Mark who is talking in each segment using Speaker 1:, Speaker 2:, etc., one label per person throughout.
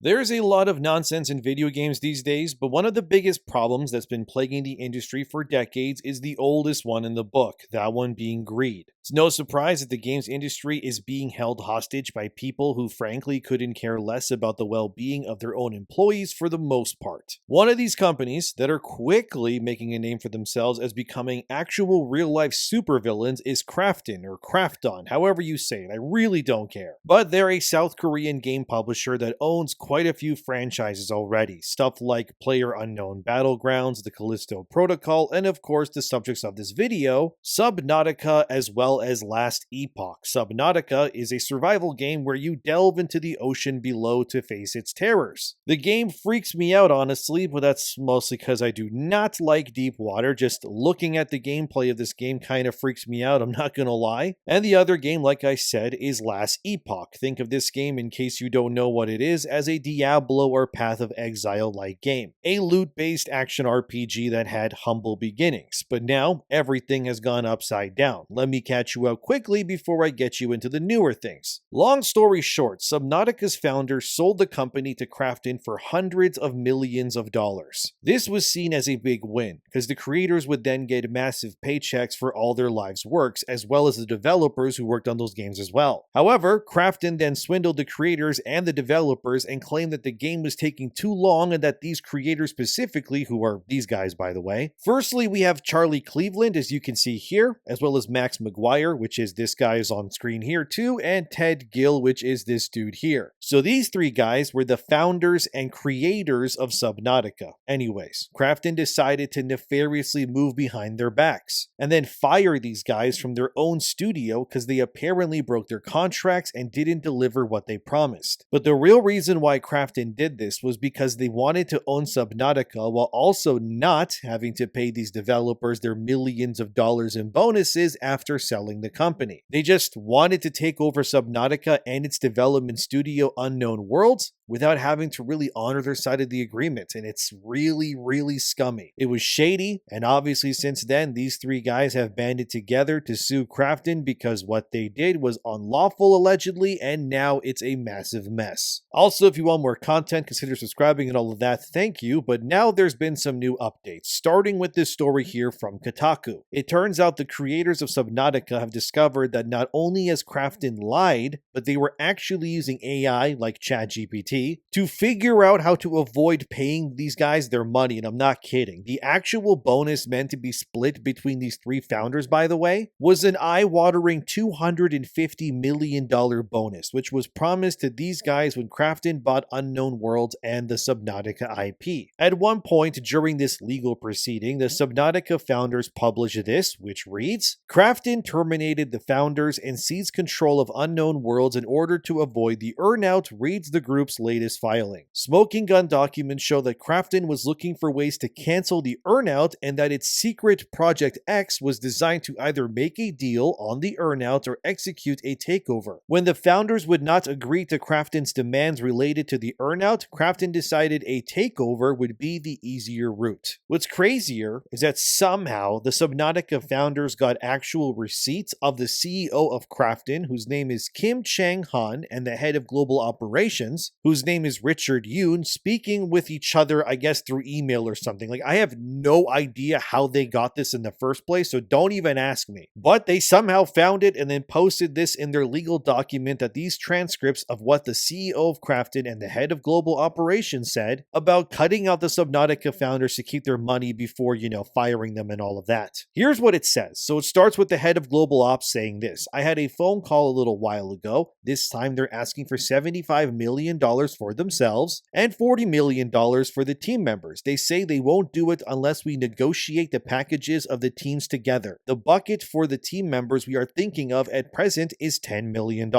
Speaker 1: There's a lot of nonsense in video games these days, but one of the biggest problems that's been plaguing the industry for decades is the oldest one in the book, that one being greed. It's no surprise that the games industry is being held hostage by people who frankly couldn't care less about the well-being of their own employees for the most part. One of these companies that are quickly making a name for themselves as becoming actual real-life supervillains is Krafton or Krafton, however you say it, I really don't care. But they're a South Korean game publisher that owns quite a few franchises already, stuff like PlayerUnknown Battlegrounds, the Callisto Protocol, and of course the subjects of this video, Subnautica as well as Last Epoch. Subnautica is a survival game where you delve into the ocean below to face its terrors. The game freaks me out honestly, but that's mostly because I do not like deep water. Just looking at the gameplay of this game kind of freaks me out, I'm not gonna lie. And the other game, like I said, is Last Epoch. Think of this game, in case you don't know what it is, as a Diablo or Path of Exile-like game. A loot-based action RPG that had humble beginnings, but now everything has gone upside down. Let me catch you out quickly before I get you into the newer things. Long story short, Subnautica's founder sold the company to Krafton for hundreds of millions of dollars. This was seen as a big win, because the creators would then get massive paychecks for all their lives' works, as well as the developers who worked on those games as well. However, Krafton then swindled the creators and the developers and claimed that the game was taking too long and that these creators specifically, who are these guys by the way. Firstly, we have Charlie Cleveland, as you can see here, as well as Max McGuire, which is this guy is on screen here too, and Ted Gill, which is this dude here. So these three guys were the founders and creators of Subnautica. Anyways, Krafton decided to nefariously move behind their backs, and then fire these guys from their own studio because they apparently broke their contracts and didn't deliver what they promised. But the real reason why Krafton did this was because they wanted to own Subnautica while also not having to pay these developers their millions of dollars in bonuses after selling the company. They just wanted to take over Subnautica and its development studio Unknown Worlds without having to really honor their side of the agreement, and it's really scummy. It was shady, and obviously since then these three guys have banded together to sue Krafton because what they did was unlawful allegedly, and now it's a massive mess. Also, if you want more content, consider subscribing and all of that, thank you, but now there's been some new updates, starting with this story here from Kotaku. It turns out the creators of Subnautica have discovered that not only has Krafton lied, but they were actually using AI like ChatGPT to figure out how to avoid paying these guys their money, and I'm not kidding. The actual bonus meant to be split between these three founders, by the way, was an eye-watering $250 million bonus, which was promised to these guys when Krafton bought Unknown Worlds and the Subnautica IP. At one point during this legal proceeding, the Subnautica founders published this, which reads, Krafton terminated the founders and seized control of Unknown Worlds in order to avoid the earnout, reads the group's latest filing. Smoking gun documents show that Krafton was looking for ways to cancel the earnout and that its secret Project X was designed to either make a deal on the earnout or execute a takeover. When the founders would not agree to Krafton's demands related to the earnout, Krafton decided a takeover would be the easier route. What's crazier is that somehow the Subnautica founders got actual receipts of the CEO of Krafton, whose name is Kim Chang-han, and the head of global operations, whose name is Richard Yoon, speaking with each other, I guess through email or something. Like, I have no idea how they got this in the first place, so don't even ask me. But they somehow found it and then posted this in their legal document, that these transcripts of what the CEO of Krafton and the head of global operations said about cutting out the Subnautica founders to keep their money before, firing them and all of that. Here's what it says. So it starts with the head of global ops saying this: I had a phone call a little while ago. This time they're asking for $75 million for themselves and $40 million for the team members. They say they won't do it unless we negotiate the packages of the teams together. The bucket for the team members we are thinking of at present is $10 million.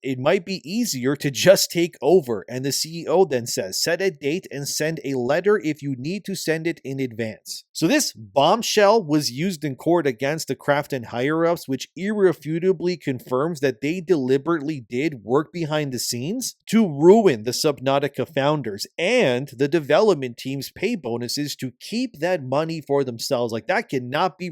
Speaker 1: It might be easier to just take over, and the CEO then says, set a date and send a letter if you need to send it in advance. So this bombshell was used in court against the Krafton higher-ups, which irrefutably confirms that they deliberately did work behind the scenes to ruin given the Subnautica founders and the development teams pay bonuses to keep that money for themselves. Like, that cannot be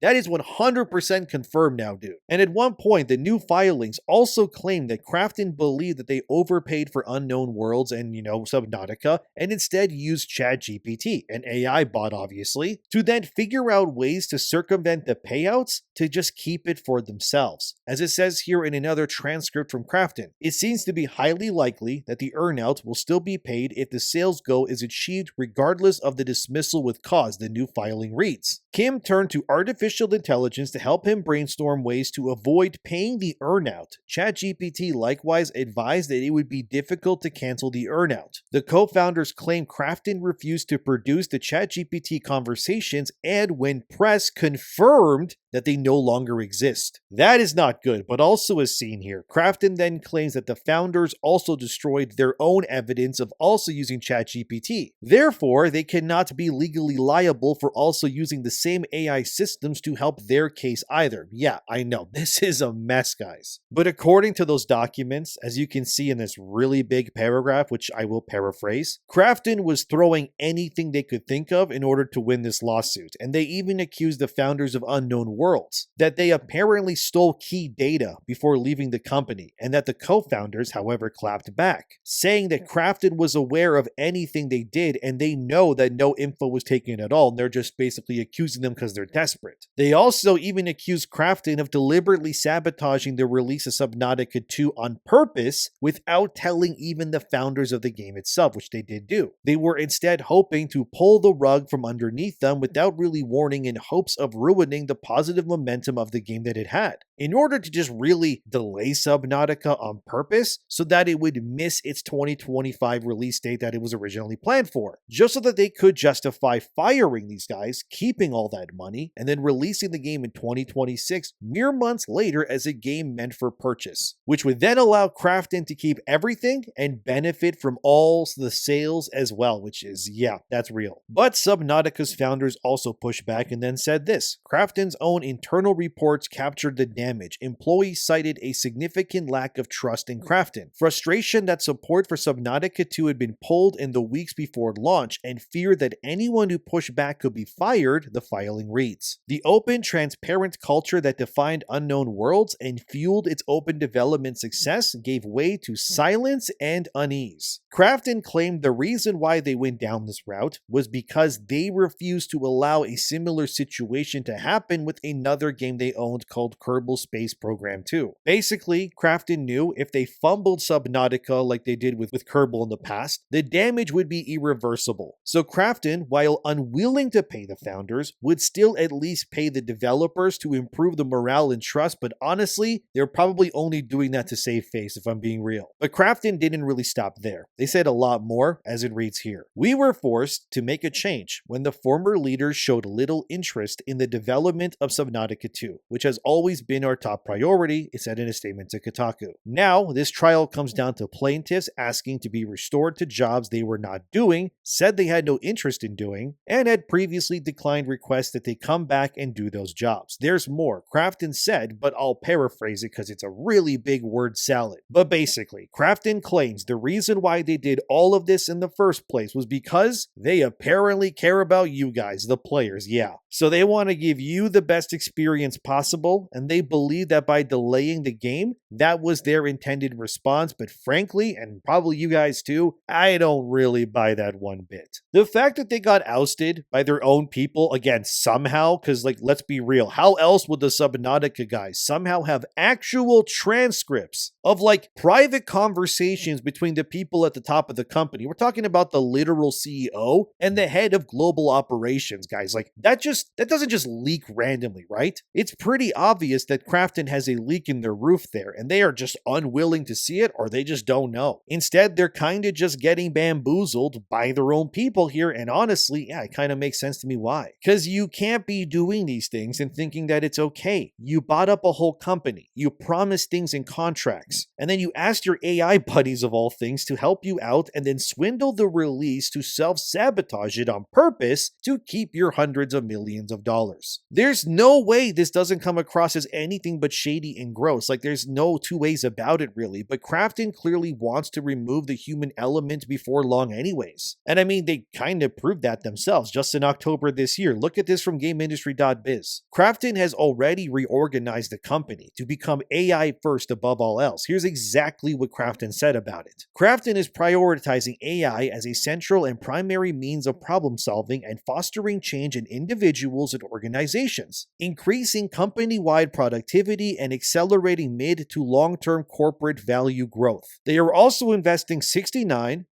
Speaker 1: that is 100% confirmed now, dude. And at one point, the new filings also claimed that Krafton believed that they overpaid for Unknown Worlds and, Subnautica, and instead used ChatGPT, an AI bot obviously, to then figure out ways to circumvent the payouts to just keep it for themselves. As it says here in another transcript from Krafton, it seems to be highly likely that the earnout will still be paid if the sales goal is achieved regardless of the dismissal with cause, the new filing reads. Kim turned to artificial intelligence to help him brainstorm ways to avoid paying the earnout. ChatGPT likewise advised that it would be difficult to cancel the earnout. The co-founders claim Krafton refused to produce the ChatGPT conversations and, when pressed, confirmed that they no longer exist. That is not good, but also as seen here. Krafton then claims that the founders also destroyed their own evidence of also using ChatGPT. Therefore, they cannot be legally liable for also using the same AI systems to help their case either. Yeah, I know, this is a mess, guys. But according to those documents, as you can see in this really big paragraph, which I will paraphrase, Krafton was throwing anything they could think of in order to win this lawsuit, and they even accused the founders of Unknown Worlds that they apparently stole key data before leaving the company, and that the co-founders, however, clapped back, saying that Krafton was aware of anything they did and they know that no info was taken at all, and they're just basically accusing them because they're desperate. They also even accused Krafton of deliberately sabotaging the release of Subnautica 2 on purpose without telling even the founders of the game itself, which they did do. They were instead hoping to pull the rug from underneath them without really warning, in hopes of ruining the positive momentum of the game that it had, in order to just really delay Subnautica on purpose so that it would miss its 2025 release date that it was originally planned for, just so that they could justify firing these guys, keeping all that money, and then releasing the game in 2026, mere months later, as a game meant for purchase, which would then allow Krafton to keep everything and benefit from all the sales as well, which is, yeah, that's real. But Subnautica's founders also pushed back and then said this: Krafton's own internal reports captured the damage. Employees cited a significant lack of trust in Krafton, frustration that support for Subnautica 2 had been pulled in the weeks before launch, and fear that anyone who pushed back could be fired, the filing reads. The open, transparent culture that defined Unknown Worlds and fueled its open development success gave way to silence and unease. Krafton claimed the reason why they went down this route was because they refused to allow a similar situation to happen with another game they owned called Kerbal Space Program 2. Basically, Krafton knew if they fumbled Subnautica like they did with Kerbal in the past, the damage would be irreversible. So Krafton, while unwilling to pay the founders, would still at least pay the developers to improve the morale and trust, but honestly, they're probably only doing that to save face, if I'm being real. But Krafton didn't really stop there. They said a lot more, as it reads here. We were forced to make a change when the former leaders showed little interest in the development of Subnautica 2, which has always been our top priority, it said in a statement to Kotaku. Now, this trial comes down to plaintiffs asking to be restored to jobs they were not doing, said they had no interest in doing, and had previously declined requests that they come back and do those jobs. There's more, Krafton said, but I'll paraphrase it because it's a really big word salad. But basically, Krafton claims the reason why they did all of this in the first place was because they apparently care about you guys, the players, yeah. So they want to give you the best experience possible, and they believe that by delaying the game, that was their intended response. But frankly, and probably you guys too, I don't really buy that one bit. The fact that they got ousted by their own people, again, somehow, because let's be real, how else would the Subnautica guys somehow have actual transcripts of private conversations between the people at the top of the company? We're talking about the literal CEO and the head of global operations, guys. That doesn't just leak randomly, right? It's pretty obvious that Krafton has a leak in their roof there, and they are just unwilling to see it, or they just don't know. Instead, they're kind of just getting bamboozled by their own people here, and honestly, yeah, it kind of makes sense to me why. Because you can't be doing these things and thinking that it's okay. You bought up a whole company, you promised things in contracts, and then you asked your AI buddies of all things to help you out and then swindle the release to self-sabotage it on purpose to keep your hundreds of millions of dollars. There's no no way this doesn't come across as anything but shady and gross. Like, there's no two ways about it, really. But Krafton clearly wants to remove the human element before long anyways. And I mean, they kind of proved that themselves just in October this year. Look at this from GameIndustry.biz. Krafton has already reorganized the company to become AI first above all else. Here's exactly what Krafton said about it. Krafton is prioritizing AI as a central and primary means of problem solving and fostering change in individuals and organizations, increasing company-wide productivity and accelerating mid to long-term corporate value growth. They are also investing $69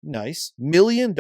Speaker 1: million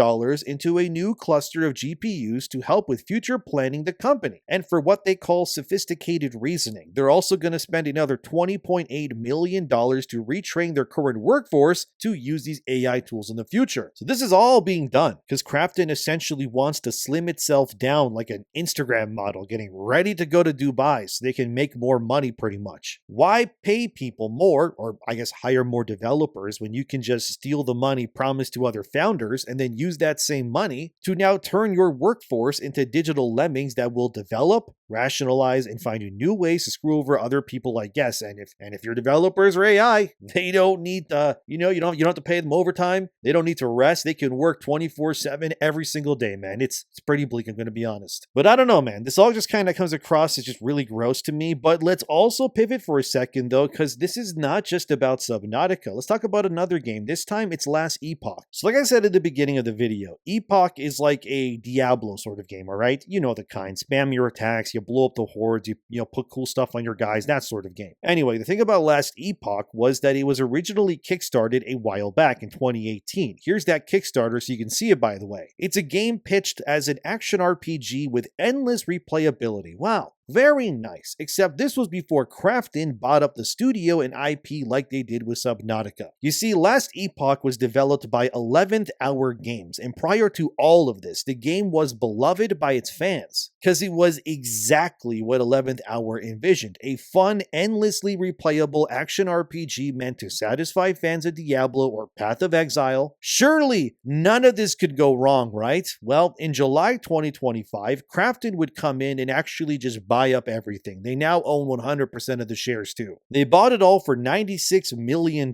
Speaker 1: into a new cluster of GPUs to help with future planning the company and for what they call sophisticated reasoning. They're also going to spend another $20.8 million to retrain their current workforce to use these AI tools in the future. So this is all being done because Krafton essentially wants to slim itself down like an Instagram model getting ready to go to Dubai so they can make more money pretty much. Why pay people more, or I guess hire more developers, when you can just steal the money promised to other founders and then use that same money to now turn your workforce into digital lemmings that will develop, rationalize, and find new ways to screw over other people, I guess. And if your developers are AI, they don't need you don't have to pay them overtime. They don't need to rest. They can work 24/7 every single day, man. It's pretty bleak, I'm going to be honest. But I don't know, man. This all just kind of comes across as just really gross to me. But let's also pivot for a second, though, because this is not just about Subnautica. Let's talk about another game. This time, it's Last Epoch. So like I said at the beginning of the video, Epoch is like a Diablo sort of game, all right? You know the kind. Spam your attacks, you blow up the hordes, you put cool stuff on your guys, that sort of game. Anyway, the thing about Last Epoch was that it was originally kickstarted a while back in 2018. Here's that Kickstarter so you can see it, by the way. It's a game pitched as an action RPG with endless replayability. Wow. Very nice, except this was before Krafton bought up the studio and IP like they did with Subnautica. You see, Last Epoch was developed by 11th Hour Games, and prior to all of this, the game was beloved by its fans, because it was exactly what 11th Hour envisioned, a fun, endlessly replayable action RPG meant to satisfy fans of Diablo or Path of Exile. Surely, none of this could go wrong, right? Well, in July 2025, Krafton would come in and actually just buy up everything. They now own 100% of the shares too. They bought it all for $96 million,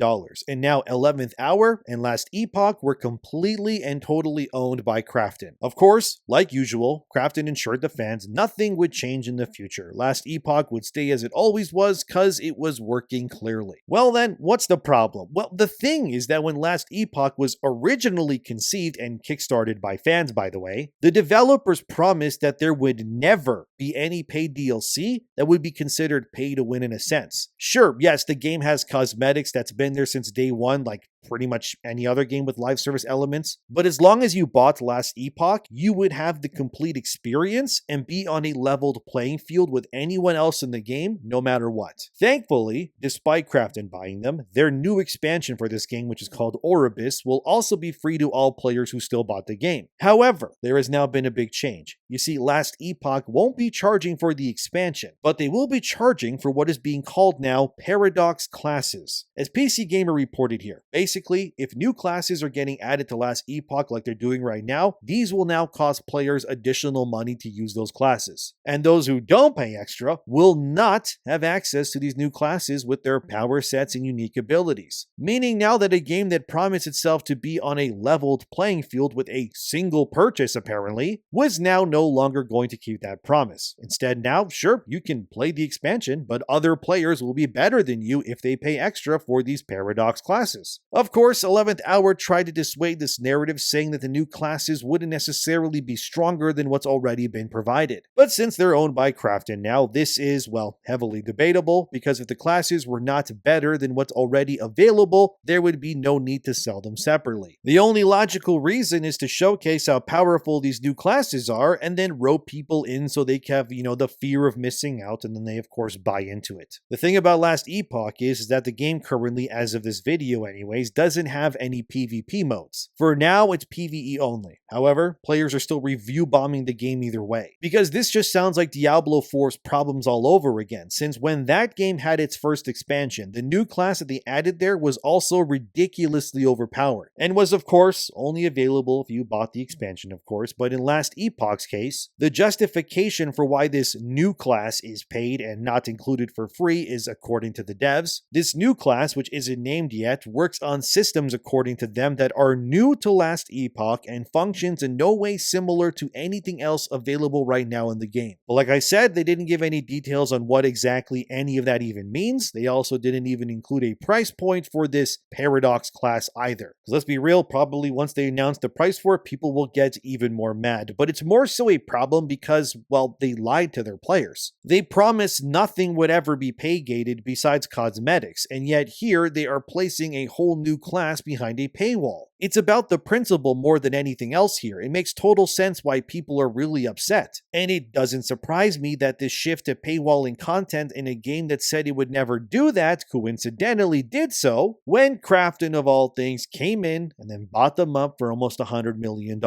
Speaker 1: and now 11th Hour and Last Epoch were completely and totally owned by Krafton. Of course, like usual, Krafton ensured the fans nothing would change in the future. Last Epoch would stay as it always was because it was working clearly. Well then, what's the problem? Well, the thing is that when Last Epoch was originally conceived and kickstarted by fans, by the way, the developers promised that there would never be any paid DLC that would be considered pay to win in a sense. Sure, yes, the game has cosmetics that's been there since day one, like pretty much any other game with live service elements, but as long as you bought Last Epoch, you would have the complete experience and be on a leveled playing field with anyone else in the game, no matter what. Thankfully, despite Krafton buying them, their new expansion for this game, which is called Oribus, will also be free to all players who still bought the game. However, there has now been a big change. You see, Last Epoch won't be charging for the expansion, but they will be charging for what is being called now Paradox classes. As PC Gamer reported here, basically, if new classes are getting added to Last Epoch like they're doing right now, these will now cost players additional money to use those classes. And those who don't pay extra will not have access to these new classes with their power sets and unique abilities. Meaning now that a game that promised itself to be on a leveled playing field with a single purchase apparently, was now no longer going to keep that promise. Instead now, sure, you can play the expansion, but other players will be better than you if they pay extra for these Paradox classes. Of course, 11th Hour tried to dissuade this narrative, saying that the new classes wouldn't necessarily be stronger than what's already been provided. But since they're owned by Krafton now, this is, well, heavily debatable, because if the classes were not better than what's already available, there would be no need to sell them separately. The only logical reason is to showcase how powerful these new classes are, and then rope people in so they have, the fear of missing out, and then they, of course, buy into it. The thing about Last Epoch is that the game currently, as of this video anyways, series doesn't have any PvP modes. For now, it's PvE only. However, players are still review bombing the game either way. Because this just sounds like Diablo 4's problems all over again, since when that game had its first expansion, the new class that they added there was also ridiculously overpowered, and was of course only available if you bought the expansion, of course. But in Last Epoch's case, the justification for why this new class is paid and not included for free is, according to the devs, this new class, which isn't named yet, works on systems, according to them, that are new to Last Epoch and functions in no way similar to anything else available right now in the game. But like I said, they didn't give any details on what exactly any of that even means. They also didn't even include a price point for this Paradox class either. Because let's be real, probably once they announce the price for it, people will get even more mad. But it's more so a problem because, well, they lied to their players. They promised nothing would ever be pay-gated besides cosmetics, and yet here they are placing a whole new class behind a paywall. It's about the principle more than anything else here. It makes total sense why people are really upset. And it doesn't surprise me that this shift to paywalling content in a game that said it would never do that coincidentally did so when Krafton of all things came in and then bought them up for almost $100 million.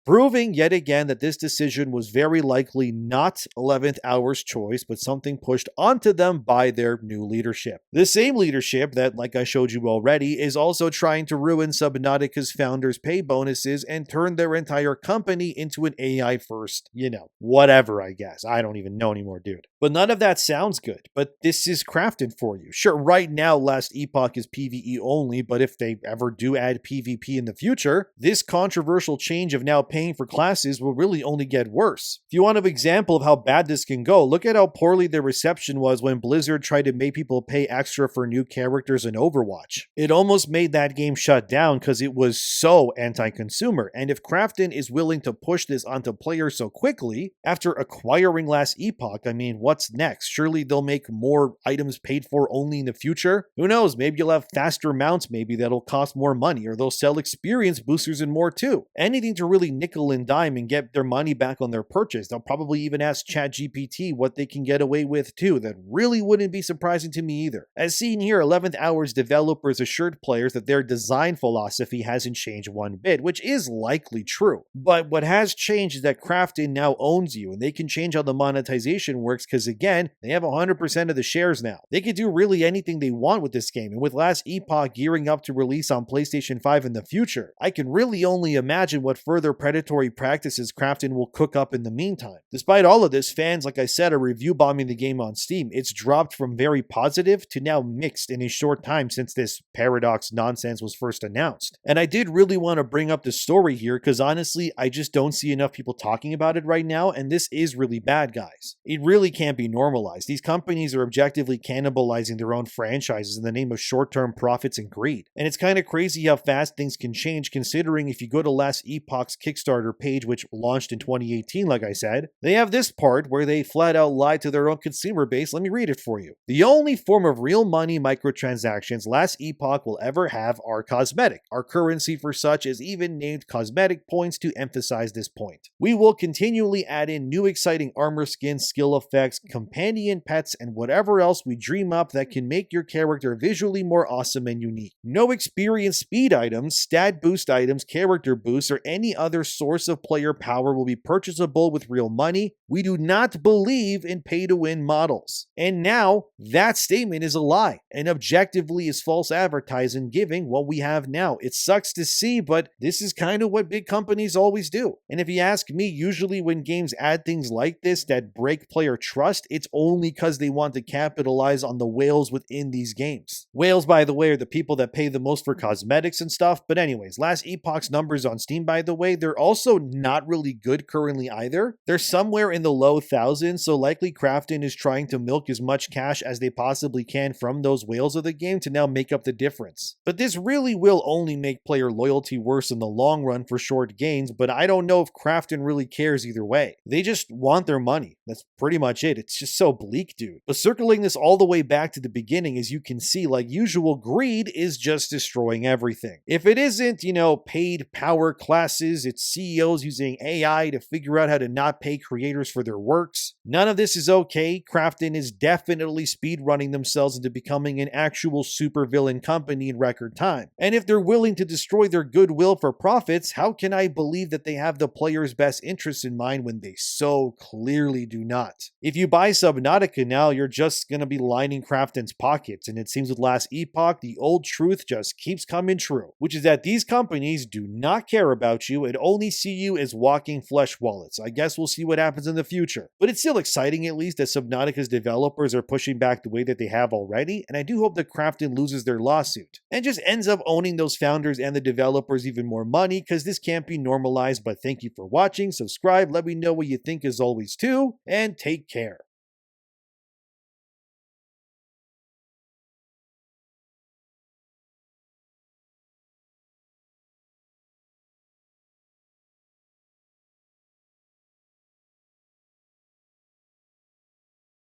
Speaker 1: Proving yet again that this decision was very likely not 11th Hour's choice, but something pushed onto them by their new leadership. The same leadership that, like I showed you already, is also trying to ruin Subnautica's founders' pay bonuses and turn their entire company into an AI-first, whatever, I guess. I don't even know anymore, dude. But none of that sounds good. But this is Krafton for you. Sure, right now Last Epoch is PvE only, but if they ever do add PvP in the future, this controversial change of now paying for classes will really only get worse. If you want an example of how bad this can go, look at how poorly the reception was when Blizzard tried to make people pay extra for new characters in Overwatch. It almost made that game shut down because it was so anti-consumer, and if Krafton is willing to push this onto players so quickly, after acquiring Last Epoch, I mean, what's next? Surely they'll make more items paid for only in the future? Who knows, maybe you'll have faster mounts maybe that'll cost more money, or they'll sell experience boosters and more too. Anything to really nickel and dime and get their money back on their purchase. They'll probably even ask ChatGPT what they can get away with too. That really wouldn't be surprising to me either. As seen here, 11th Hour's developers assured players that their design philosophy hasn't changed one bit, which is likely true. But what has changed is that Krafton now owns you, and they can change how the monetization works because, again, they have 100% of the shares now. They can do really anything they want with this game, and with Last Epoch gearing up to release on PlayStation 5 in the future, I can really only imagine what further predatory practices Krafton will cook up in the meantime. Despite all of this, fans, like I said, are review bombing the game on Steam. It's dropped from very positive to now mixed in a short time since this Paradox nonsense was first announced. And I did really want to bring up the story here because honestly, I just don't see enough people talking about it right now, and this is really bad, guys. It really can't be normalized. These companies are objectively cannibalizing their own franchises in the name of short-term profits and greed. And it's kind of crazy how fast things can change, considering if you go to Last Epoch's Kickstarter page, which launched in 2018, like I said, they have this part where they flat out lied to their own consumer base. Let me read it for you. The only form of real money microtransactions Last Epoch will ever have are cosmetic. Our currency for such is even named cosmetic points to emphasize this point. We will continually add in new exciting armor skins, skill effects, companion pets, and whatever else we dream up that can make your character visually more awesome and unique. No experience speed items, stat boost items, character boosts, or any other source of player power will be purchasable with real money. We do not believe in pay-to-win models. And now, that statement is a lie, and objectively is false advertising giving what we have now. It sucks to see, but this is kind of what big companies always do. And if you ask me, usually when games add things like this that break player trust, it's only because they want to capitalize on the whales within these games. Whales, by the way, are the people that pay the most for cosmetics and stuff. But anyways, Last Epoch's numbers on Steam, by the way, they're also not really good currently either. They're somewhere in the low thousands, so likely Krafton is trying to milk as much cash as they possibly can from those whales of the game to now make up the difference. But this really will only make make player loyalty worse in the long run for short gains, but I don't know if Krafton really cares either way. They just want their money. That's pretty much it. It's just so bleak, dude. But circling this all the way back to the beginning, as you can see, like usual, greed is just destroying everything. If it isn't, paid power classes, it's CEOs using AI to figure out how to not pay creators for their works. None of this is okay. Krafton is definitely speedrunning themselves into becoming an actual supervillain company in record time. And if they're willing to destroy their goodwill for profits, how can I believe that they have the player's best interests in mind when they so clearly do not? If you buy Subnautica now, you're just going to be lining Krafton's pockets, and it seems with Last Epoch, the old truth just keeps coming true, which is that these companies do not care about you and only see you as walking flesh wallets. I guess we'll see what happens in the future. But it's still exciting at least that Subnautica's developers are pushing back the way that they have already, and I do hope that Krafton loses their lawsuit and just ends up owning those founders and the developers even more money, because this can't be normalized. But thank you for watching, subscribe, let me know what you think as always too, and take care.